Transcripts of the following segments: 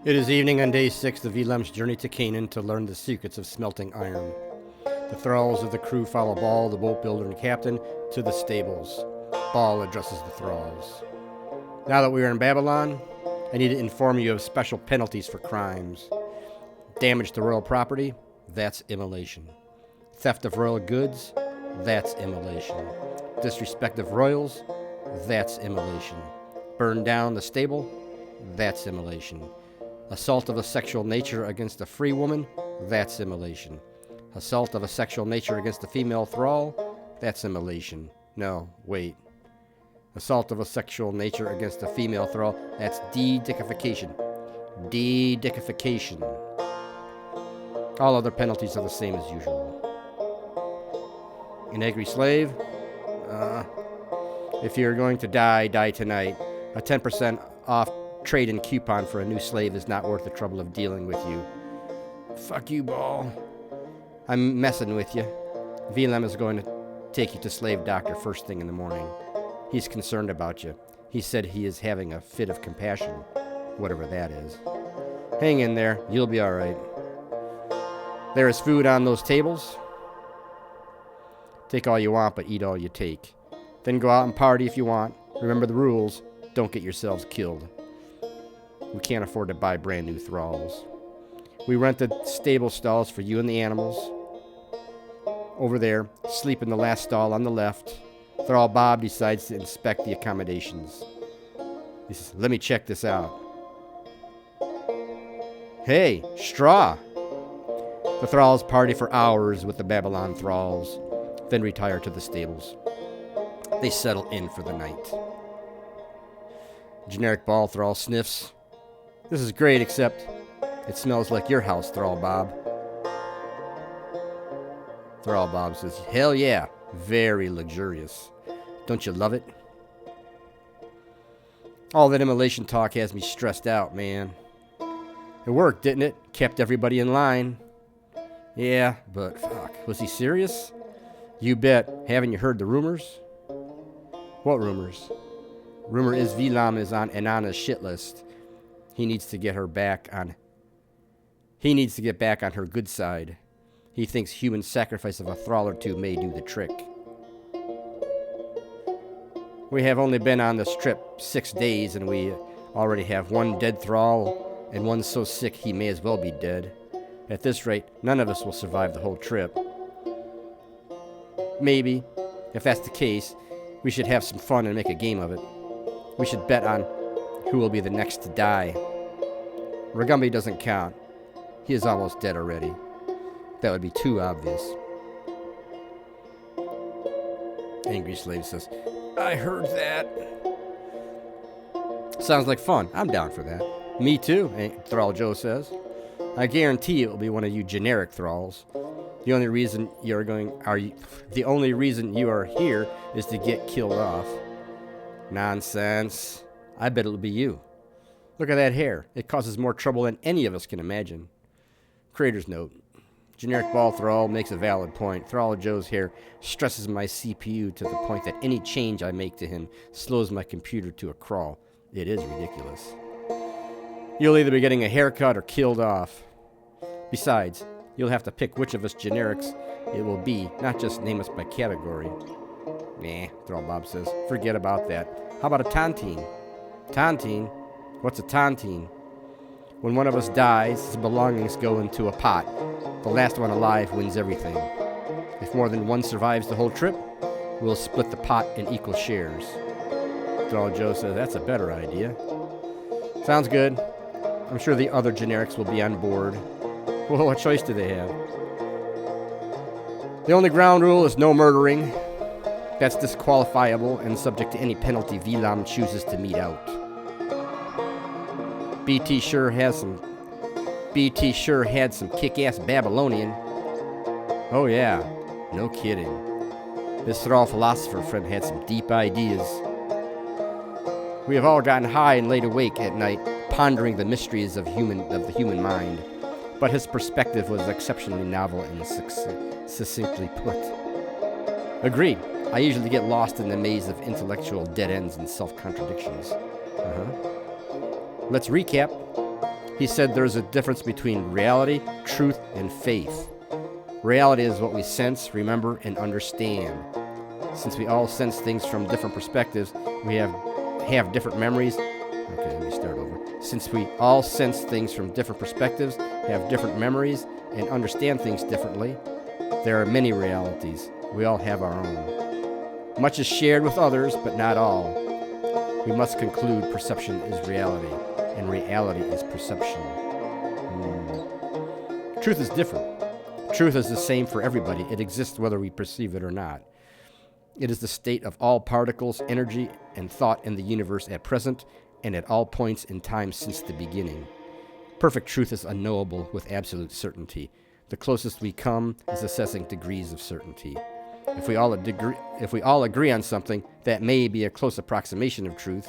It is evening on day 6 of Elam's journey to Canaan to learn the secrets of smelting iron. The thralls of the crew follow Baal, the boat builder and captain, to the stables. Baal addresses the thralls. Now that we are in Babylon, I need to inform you of special penalties for crimes. Damage to royal property, that's immolation. Theft of royal goods, that's immolation. Disrespect of royals, that's immolation. Burn down the stable, that's immolation. Assault of a sexual nature against a free woman, that's immolation. Assault of a sexual nature against a female thrall, that's immolation. No, wait. Assault of a sexual nature against a female thrall, that's de-dickification. De-dickification. All other penalties are the same as usual. An angry slave? If you're going to die, die tonight. A 10% off trade-in coupon for a new slave is not worth the trouble of dealing with you. Fuck you, Baal. I'm messing with you. Elam is going to take you to slave doctor first thing in the morning. He's concerned about you. He said he is having a fit of compassion, whatever that is. Hang in there. You'll be all right. There is food on those tables. Take all you want, but eat all you take. Then go out and party if you want. Remember the rules. Don't get yourselves killed. We can't afford to buy brand new thralls. We rented stable stalls for you and the animals. Over there, sleep in the last stall on the left. Thrall Bob decides to inspect the accommodations. He says, let me check this out. Hey, straw! The thralls party for hours with the Babylon thralls, then retire to the stables. They settle in for the night. Generic Baal thrall sniffs. This is great, except it smells like your house, Thrall Bob. Thrall Bob says, hell yeah, very luxurious. Don't you love it? All that immolation talk has me stressed out, man. It worked, didn't it? Kept everybody in line. Yeah, but fuck, was he serious? You bet. Haven't you heard the rumors? What rumors? Rumor is Elam is on Inanna's shit list. He needs to get back on her good side. He thinks human sacrifice of a thrall or two may do the trick. We have only been on this trip 6 days, and we already have one dead thrall, and one so sick he may as well be dead. At this rate, none of us will survive the whole trip. Maybe, if that's the case, we should have some fun and make a game of it. We should bet on who will be the next to die. Ragumbi doesn't count. He is almost dead already. That would be too obvious. Angry Slave says, I heard that. Sounds like fun. I'm down for that. Me too, Thrall Joe says. I guarantee it will be one of you generic thralls. The only reason you are here is to get killed off. Nonsense. I bet it'll be you. Look at that hair. It causes more trouble than any of us can imagine. Creator's note. Generic Baal Thrall makes a valid point. Thrall Joe's hair stresses my CPU to the point that any change I make to him slows my computer to a crawl. It is ridiculous. You'll either be getting a haircut or killed off. Besides, you'll have to pick which of us generics it will be, not just name us by category. Nah, Thrall Bob says. Forget about that. How about a tontine? Tontine? What's a tontine? When one of us dies, his belongings go into a pot. The last one alive wins everything. If more than one survives the whole trip, we'll split the pot in equal shares. Thrall Joe says, that's a better idea. Sounds good. I'm sure the other generics will be on board. Well, what choice do they have? The only ground rule is no murdering. That's disqualifiable and subject to any penalty Elam chooses to mete out. BT sure had some kick-ass Babylonian. Oh yeah, no kidding. This thrall philosopher friend had some deep ideas. We have all gotten high and laid awake at night, pondering the mysteries of the human mind. But his perspective was exceptionally novel and succinctly put. Agreed. I usually get lost in the maze of intellectual dead ends and self-contradictions. Let's recap. He said there's a difference between reality, truth, and faith. Reality is what we sense, remember, and understand. Since we all sense things from different perspectives, we have different memories. Okay, let me start over. Since we all sense things from different perspectives, have different memories, and understand things differently, there are many realities. We all have our own. Much is shared with others, but not all. We must conclude perception is reality, and reality is perception. Truth is different. Truth is the same for everybody. It exists whether we perceive it or not. It is the state of all particles, energy, and thought in the universe at present and at all points in time since the beginning. Perfect truth is unknowable with absolute certainty. The closest we come is assessing degrees of certainty. If we all agree on something, that may be a close approximation of truth,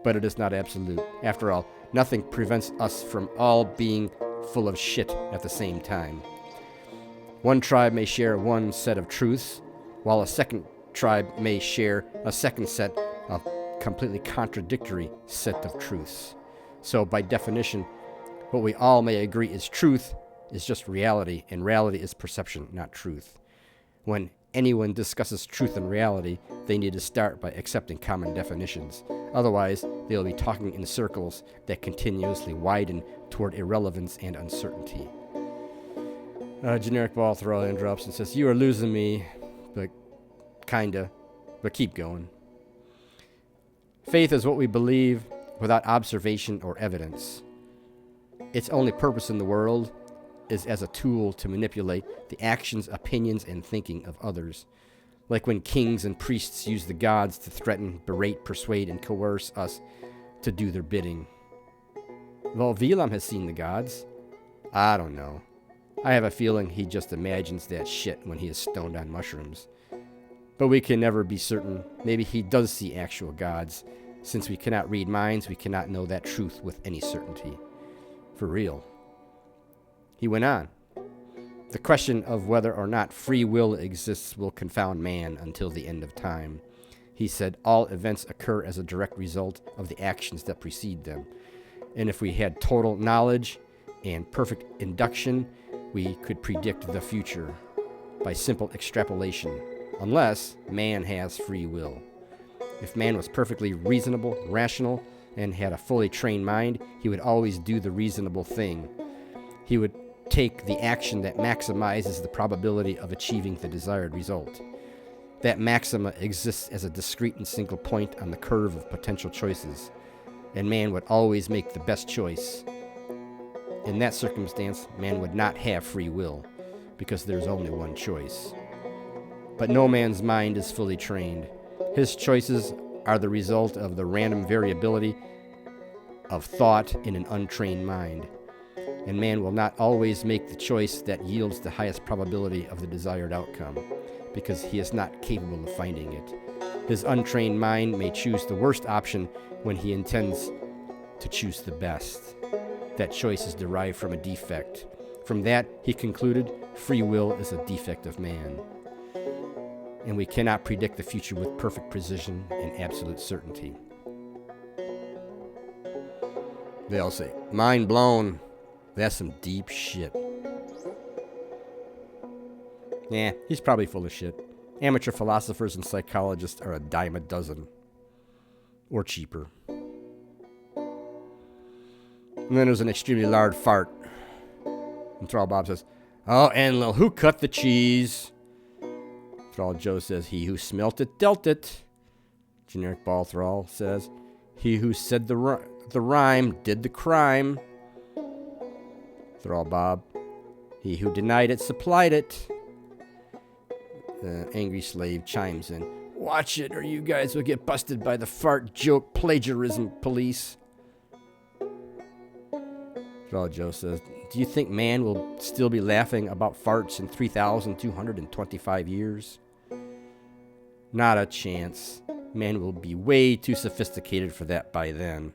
but it is not absolute. After all, nothing prevents us from all being full of shit at the same time. One tribe may share one set of truths, while a second tribe may share a second set of completely contradictory set of truths. So by definition, what we all may agree is truth is just reality, and reality is perception, not truth. When anyone discusses truth and reality, they need to start by accepting common definitions. Otherwise, they'll be talking in circles that continuously widen toward irrelevance and uncertainty. Generic ball thrower interrupts and says, "You are losing me, but kinda, but keep going." Faith is what we believe without observation or evidence. Its only purpose in the world is as a tool to manipulate the actions, opinions, and thinking of others. Like when kings and priests use the gods to threaten, berate, persuade, and coerce us to do their bidding. Well, Vilam has seen the gods. I don't know. I have a feeling he just imagines that shit when he is stoned on mushrooms. But we can never be certain. Maybe he does see actual gods. Since we cannot read minds, we cannot know that truth with any certainty. For real. He went on. The question of whether or not free will exists will confound man until the end of time. He said all events occur as a direct result of the actions that precede them. And if we had total knowledge and perfect induction, we could predict the future by simple extrapolation, unless man has free will. If man was perfectly reasonable, rational, and had a fully trained mind, he would always do the reasonable thing. He would take the action that maximizes the probability of achieving the desired result. That maxima exists as a discrete and single point on the curve of potential choices, and man would always make the best choice. In that circumstance, man would not have free will, because there's only one choice. But no man's mind is fully trained. His choices are the result of the random variability of thought in an untrained mind. And man will not always make the choice that yields the highest probability of the desired outcome, because he is not capable of finding it. His untrained mind may choose the worst option when he intends to choose the best. That choice is derived from a defect. From that, he concluded, free will is a defect of man. And we cannot predict the future with perfect precision and absolute certainty. They all say, mind blown. That's some deep shit. Yeah, he's probably full of shit. Amateur philosophers and psychologists are a dime a dozen. Or cheaper. And then there's an extremely loud fart. And Thrall Bob says, "Oh, Enlil, who cut the cheese?" Thrall Joe says, "He who smelt it dealt it." Generic Ball Thrall says, "He who said the rhyme did the crime." Thrall Bob, "He who denied it supplied it." The angry slave chimes in, "Watch it or you guys will get busted by the fart joke plagiarism police." Thrall Joe says, "Do you think man will still be laughing about farts in 3,225 years? Not a chance. Man will be way too sophisticated for that by then."